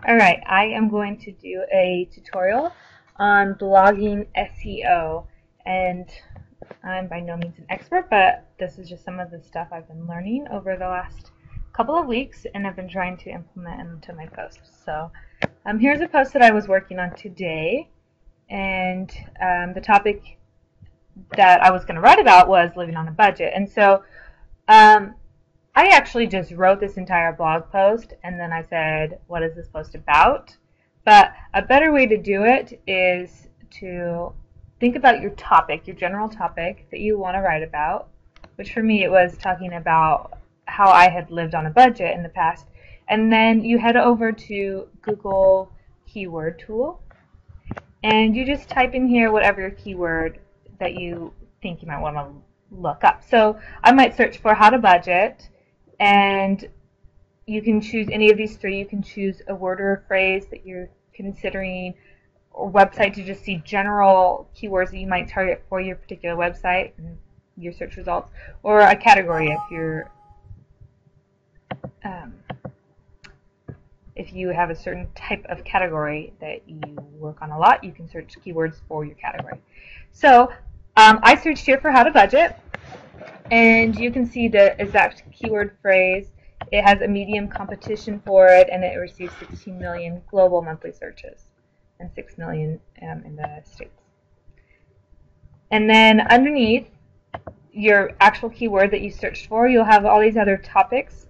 Alright, I am going to do a tutorial on blogging SEO, and I'm by no means an expert, but this is just some of the stuff I've been learning over the last couple of weeks and I've been trying to implement into my posts. So here's a post that I was working on today, and the topic that I was going to write about was living on a budget. And so I actually just wrote this entire blog post and then I said, what is this post about? But a better way to do it is to think about your topic, your general topic that you want to write about, which for me it was talking about how I had lived on a budget in the past. And then you head over to Google keyword tool and you just type in here whatever your keyword that you think you might want to look up. So I might search for how to budget, and you can choose any of these three. You can choose a word or a phrase that you're considering, or website to just see general keywords that you might target for your particular website and your search results, or a category if you have a certain type of category that you work on a lot, you can search keywords for your category. So I searched here for how to budget, and you can see the exact keyword phrase. It has a medium competition for it, and it receives 16 million global monthly searches and 6 million in the States. And then underneath your actual keyword that you searched for, you'll have all these other topics,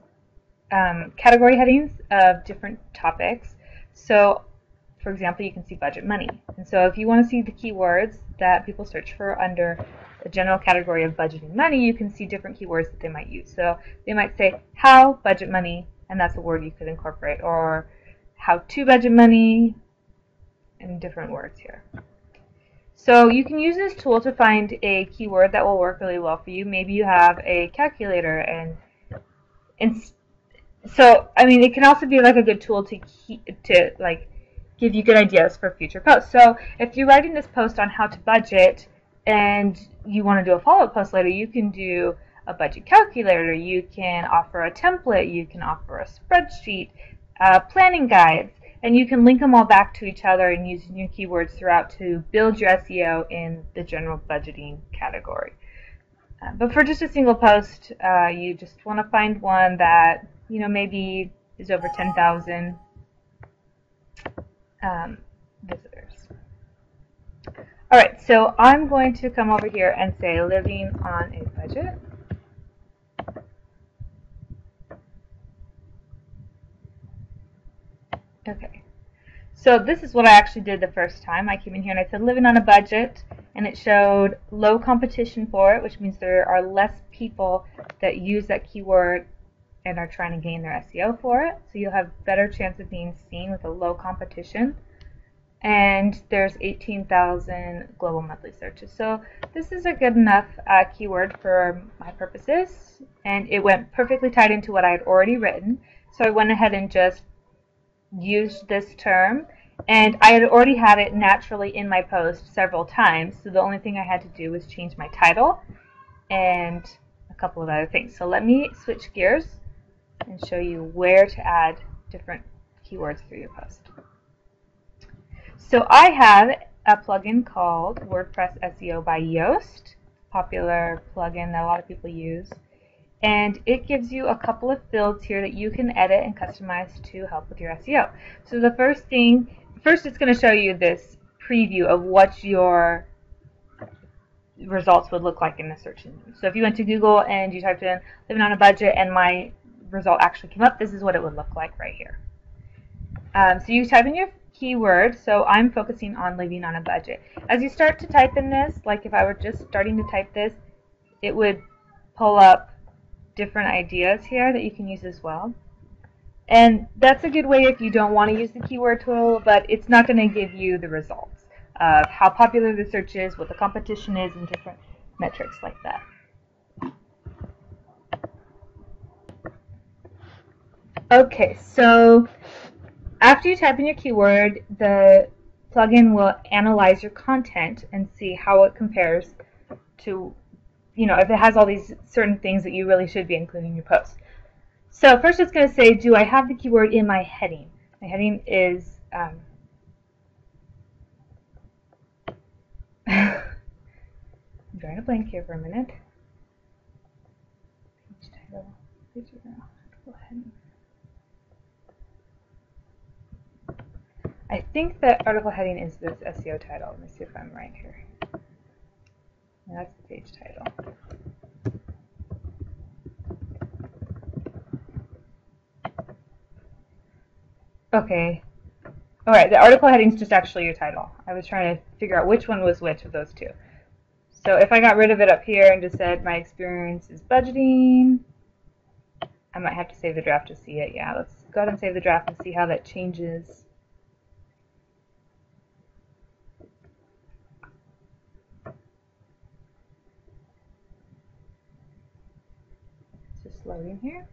category headings of different topics. So for example, you can see budget money. And so if you want to see the keywords that people search for under the general category of budgeting money, you can see different keywords that they might use. So they might say how budget money, and that's a word you could incorporate, or how to budget money, and different words here. So you can use this tool to find a keyword that will work really well for you. Maybe you have a calculator, and so I mean, it can also be like a good tool to give you good ideas for future posts. So if you're writing this post on how to budget and you want to do a follow-up post later, you can do a budget calculator, you can offer a template, you can offer a spreadsheet, planning guides, and you can link them all back to each other and use new keywords throughout to build your SEO in the general budgeting category. But for just a single post, you just want to find one that maybe is over 10,000 visitors. Alright, so I'm going to come over here and say living on a budget. Okay, so this is what I actually did the first time. I came in here and I said living on a budget, and it showed low competition for it, which means there are less people that use that keyword and are trying to gain their SEO for it. So you'll have better chance of being seen with a low competition. And there's 18,000 global monthly searches. So this is a good enough keyword for my purposes, and it went perfectly tied into what I had already written. So I went ahead and just used this term, and I had already had it naturally in my post several times. So the only thing I had to do was change my title and a couple of other things. So let me switch gears and show you where to add different keywords through your post. So I have a plugin called WordPress SEO by Yoast, popular plugin that a lot of people use, and it gives you a couple of fields here that you can edit and customize to help with your SEO. So the first it's going to show you this preview of what your results would look like in the search engine. So if you went to Google and you typed in living on a budget and my result actually came up, this is what it would look like right here. So you type in your keyword, so I'm focusing on living on a budget. As you start to type in this, like if I were just starting to type this, it would pull up different ideas here that you can use as well. And that's a good way if you don't want to use the keyword tool, but it's not going to give you the results of how popular the search is, what the competition is, and different metrics like that. Okay, so after you type in your keyword, the plugin will analyze your content and see how it compares to, if it has all these certain things that you really should be including in your post. So first it's going to say, do I have the keyword in my heading? My heading is I'm drawing a blank here for a minute. Page title, page article heading. I think that article heading is this SEO title. Let me see if I'm right here. That's the page title. Okay. Alright, the article heading is just actually your title. I was trying to figure out which one was which of those two. So if I got rid of it up here and just said my experience is budgeting, I might have to save the draft to see it. Yeah, let's go ahead and save the draft and see how that changes. It's just loading here.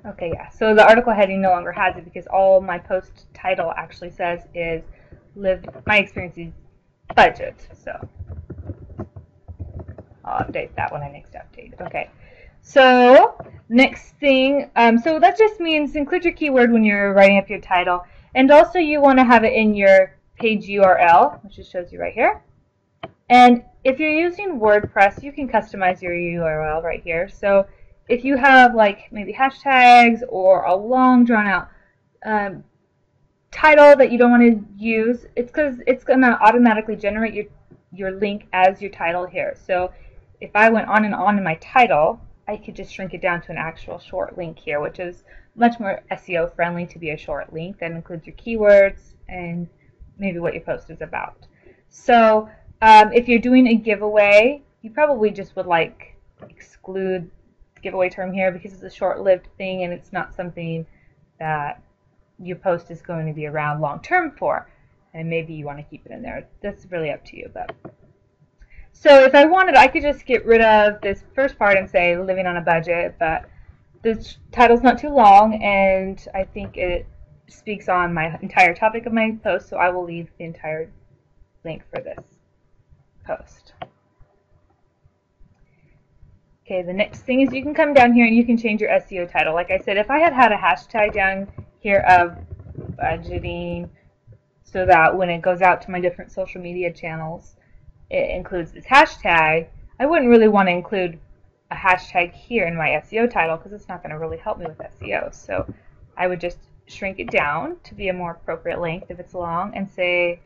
Okay, yeah, so the article heading no longer has it because all my post title actually says is my experience is budget. So I'll update that when I next update. Okay, so next thing, so that just means include your keyword when you're writing up your title, and also you want to have it in your page URL, which just shows you right here. And if you're using WordPress, you can customize your URL right here. So if you have like maybe hashtags or a long drawn out title that you don't want to use, it's because it's going to automatically generate your link as your title here. So if I went on and on in my title, I could just shrink it down to an actual short link here, which is much more SEO friendly to be a short link that includes your keywords and maybe what your post is about. So if you're doing a giveaway, you probably just would like exclude the giveaway term here because it's a short-lived thing and it's not something that your post is going to be around long-term for, and maybe you want to keep it in there. That's really up to you. But so if I wanted, I could just get rid of this first part and say living on a budget, but this title's not too long and I think it speaks on my entire topic of my post, so I will leave the entire link for this post. Okay, the next thing is you can come down here and you can change your SEO title. Like I said, if I had a hashtag down here of budgeting so that when it goes out to my different social media channels, it includes this hashtag, I wouldn't really want to include a hashtag here in my SEO title because it's not going to really help me with SEO. So I would just shrink it down to be a more appropriate length if it's long and say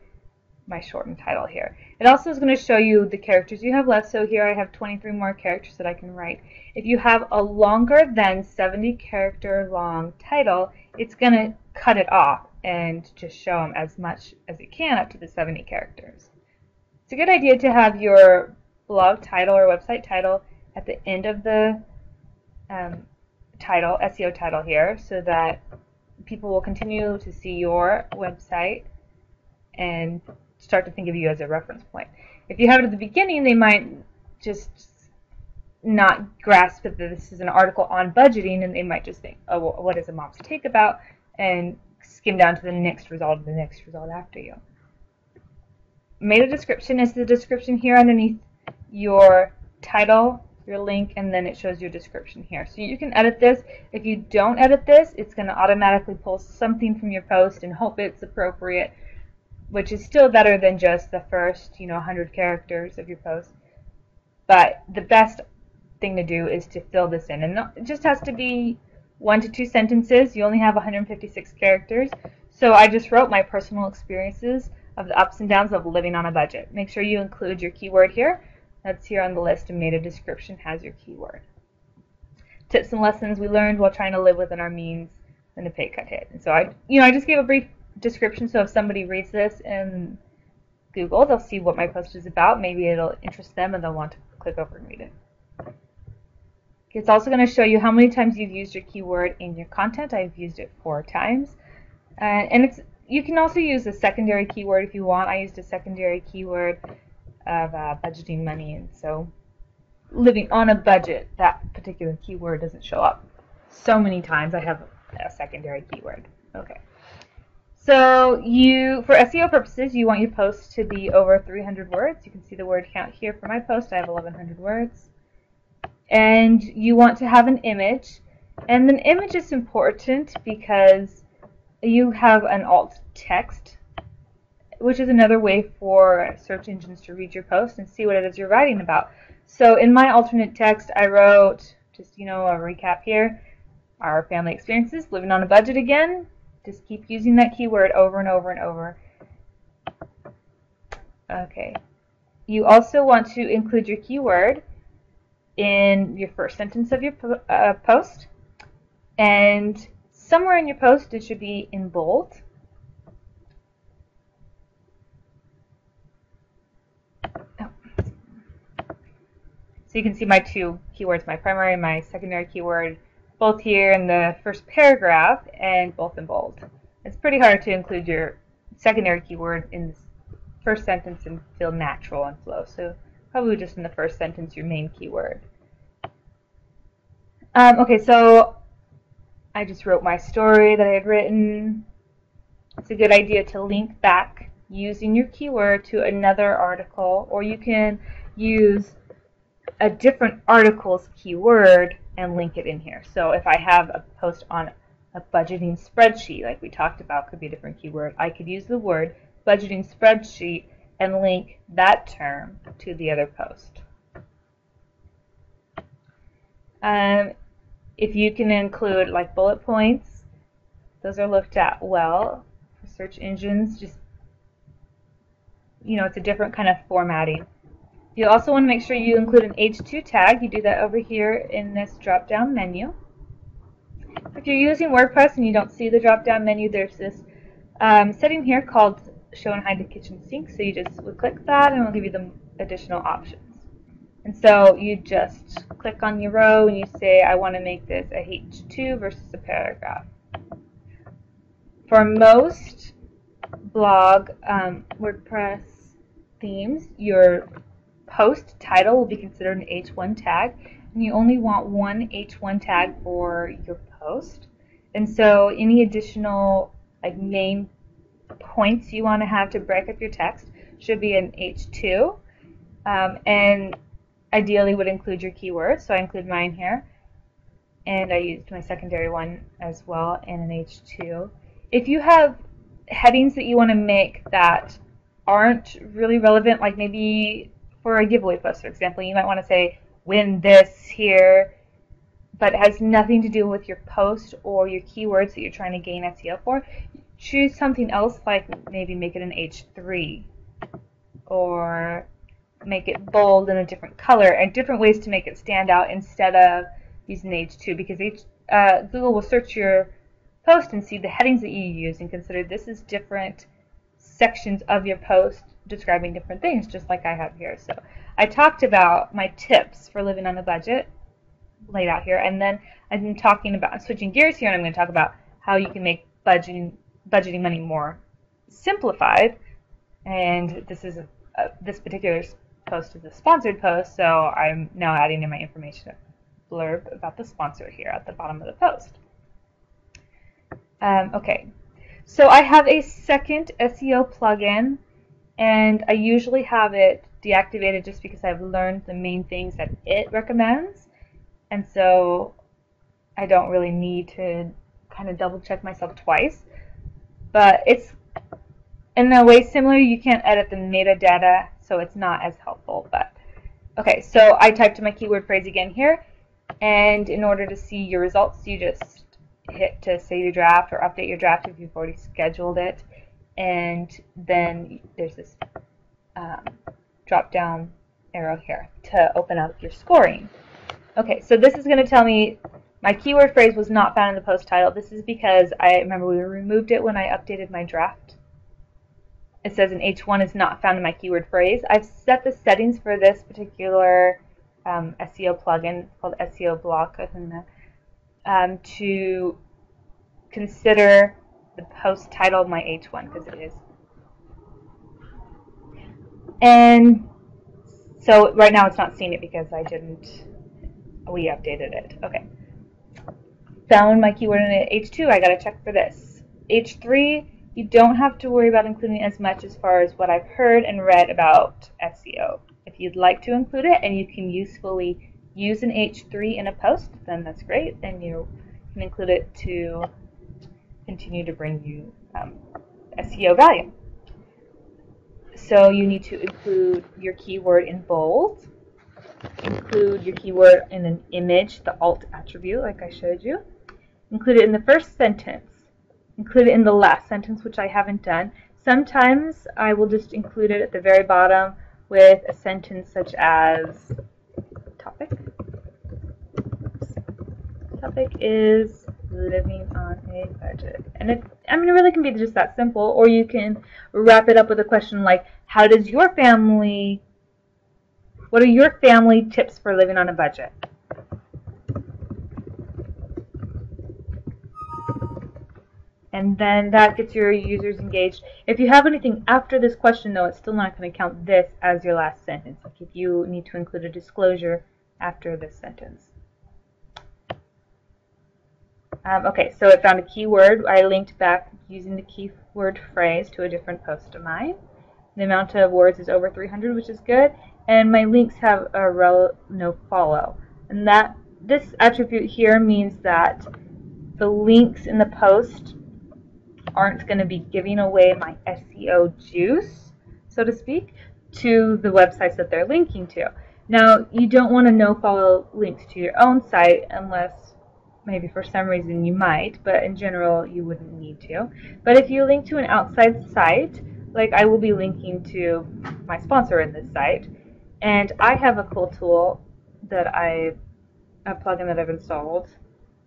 my shortened title here. It also is going to show you the characters you have left. So here I have 23 more characters that I can write. If you have a longer than 70 character long title, it's going to cut it off and just show them as much as it can up to the 70 characters. It's a good idea to have your blog title or website title at the end of the title, SEO title here, so that people will continue to see your website and start to think of you as a reference point. If you have it at the beginning, they might just not grasp that this is an article on budgeting, and they might just think, oh, well, what is a mom's take about, and skim down to the next result and the next result after you. Meta description is the description here underneath your title, your link, and then it shows your description here. So you can edit this. If you don't edit this, it's going to automatically pull something from your post and hope it's appropriate, which is still better than just the first, 100 characters of your post. But the best thing to do is to fill this in. And it just has to be 1 to 2 sentences. You only have 156 characters. So I just wrote my personal experiences of the ups and downs of living on a budget. Make sure you include your keyword here. That's here on the list, and meta description has your keyword. Tips and lessons we learned while trying to live within our means when the pay cut hit. And so I just gave a brief description, so if somebody reads this in Google, they'll see what my post is about. Maybe it'll interest them and they'll want to click over and read it. It's also going to show you how many times you've used your keyword in your content. I've used it 4 times. And you can also use a secondary keyword if you want. I used a secondary keyword of budgeting money, and so living on a budget, that particular keyword doesn't show up so many times. I have a secondary keyword. Okay. So for SEO purposes, you want your post to be over 300 words. You can see the word count here for my post. I have 1,100 words. And you want to have an image. And then image is important because you have an alt text, which is another way for search engines to read your post and see what it is you're writing about. So in my alternate text, I wrote, just, a recap here, our family experiences, living on a budget again. Just keep using that keyword over and over and over. Okay. You also want to include your keyword in your first sentence of your post. And somewhere in your post, it should be in bold. So you can see my two keywords, my primary and my secondary keyword, both here in the first paragraph and both in bold. It's pretty hard to include your secondary keyword in the first sentence and feel natural and flow. So probably just in the first sentence, your main keyword. Okay, so I just wrote my story that I had written. It's a good idea to link back using your keyword to another article, or you can use a different article's keyword and link it in here. So if I have a post on a budgeting spreadsheet, like we talked about, could be a different keyword, I could use the word budgeting spreadsheet and link that term to the other post. If you can include like bullet points, those are looked at well for search engines. Just, it's a different kind of formatting. You also want to make sure you include an H2 tag. You do that over here in this drop-down menu. If you're using WordPress and you don't see the drop-down menu, there's this setting here called Show and Hide the Kitchen Sink. So you just would click that and it'll give you the additional options. And so you just click on your row and you say, I want to make this a H2 versus a paragraph. For most blog WordPress themes, your post title will be considered an H1 tag, and you only want one H1 tag for your post. And so any additional main points you want to have to break up your text should be an H2, and ideally would include your keywords. So I include mine here, and I used my secondary one as well in an H2. If you have headings that you want to make that aren't really relevant, like maybe for a giveaway post, for example, you might want to say, win this here, but it has nothing to do with your post or your keywords that you're trying to gain SEO for. Choose something else, like maybe make it an H3, or make it bold in a different color, and different ways to make it stand out instead of using H2, because Google will search your post and see the headings that you use and consider this is different sections of your post describing different things, just like I have here. So I talked about my tips for living on a budget laid out here, and then I'm switching gears here, and I'm going to talk about how you can make budgeting money more simplified. And this particular post is a sponsored post, so I'm now adding in my information blurb about the sponsor here at the bottom of the post. Okay, so I have a second SEO plugin, and I usually have it deactivated just because I've learned the main things that it recommends, and so I don't really need to kind of double check myself twice. But it's in a way similar. You can't edit the metadata, so it's not as helpful. But okay, so I typed my keyword phrase again here, and in order to see your results, you just hit to save your draft or update your draft if you've already scheduled it, and then there's this drop down arrow here to open up your scoring. Okay, so this is going to tell me my keyword phrase was not found in the post title. This is because I remember we removed it when I updated my draft. It says an H1 is not found in my keyword phrase. I've set the settings for this particular SEO plugin called SEO Blogging to consider the post title my H1, because it is. And so right now it's not seeing it because we updated it. Okay. Found my keyword in H2, I gotta check for this. H3, you don't have to worry about including as much as far as what I've heard and read about SEO. If you'd like to include it and you can usefully use an H3 in a post, then that's great. Then you can include it to continue to bring you SEO value. So you need to include your keyword in bold, include your keyword in an image, the alt attribute like I showed you, include it in the first sentence, include it in the last sentence, which I haven't done. Sometimes I will just include it at the very bottom with a sentence such as topic. Topic is living on a budget. And it really can be just that simple, or you can wrap it up with a question like, what are your family tips for living on a budget? And then that gets your users engaged. If you have anything after this question, though, it's still not going to count this as your last sentence. Like if you need to include a disclosure after this sentence. Okay, so it found a keyword. I linked back using the keyword phrase to a different post of mine. The amount of words is over 300, which is good. And my links have a rel no follow. And this attribute here means that the links in the post aren't going to be giving away my SEO juice, so to speak, to the websites that they're linking to. Now, you don't want to no-follow links to your own site unless maybe for some reason you might, but in general you wouldn't need to. But if you link to an outside site, like I will be linking to my sponsor in this site, and I have a cool tool that a plugin that I've installed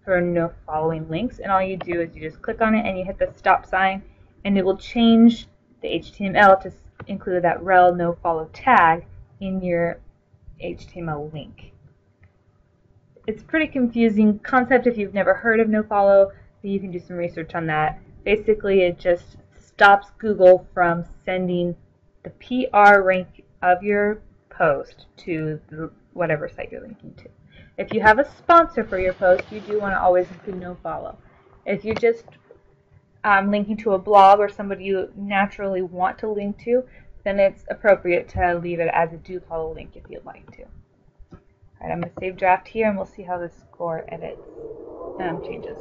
for no following links, and all you do is you just click on it and you hit the stop sign, and it will change the HTML to include that rel no follow tag in your HTML link. It's pretty confusing concept if you've never heard of nofollow, but you can do some research on that. Basically, it just stops Google from sending the PR rank of your post to whatever site you're linking to. If you have a sponsor for your post, you do want to always include nofollow. If you're just linking to a blog or somebody you naturally want to link to, then it's appropriate to leave it as a do follow link if you'd like to. Alright, I'm going to save draft here and we'll see how the score edits changes.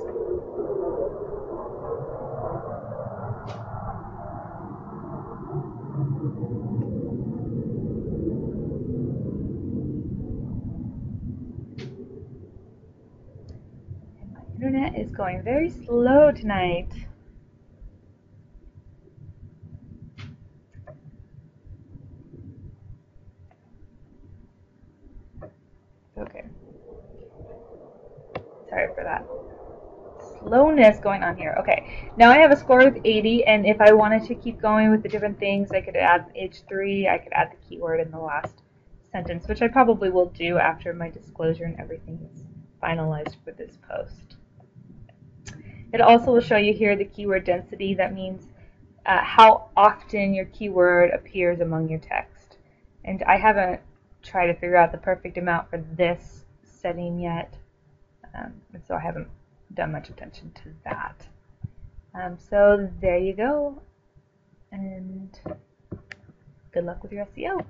And my internet is going very slow tonight. Okay. Sorry for that slowness going on here. Okay, now I have a score of 80, and if I wanted to keep going with the different things, I could add H3, I could add the keyword in the last sentence, which I probably will do after my disclosure and everything is finalized for this post. It also will show you here the keyword density. That means how often your keyword appears among your text. And I haven't tried to figure out the perfect amount for this setting yet, so I haven't done much attention to that. So there you go, and good luck with your SEO.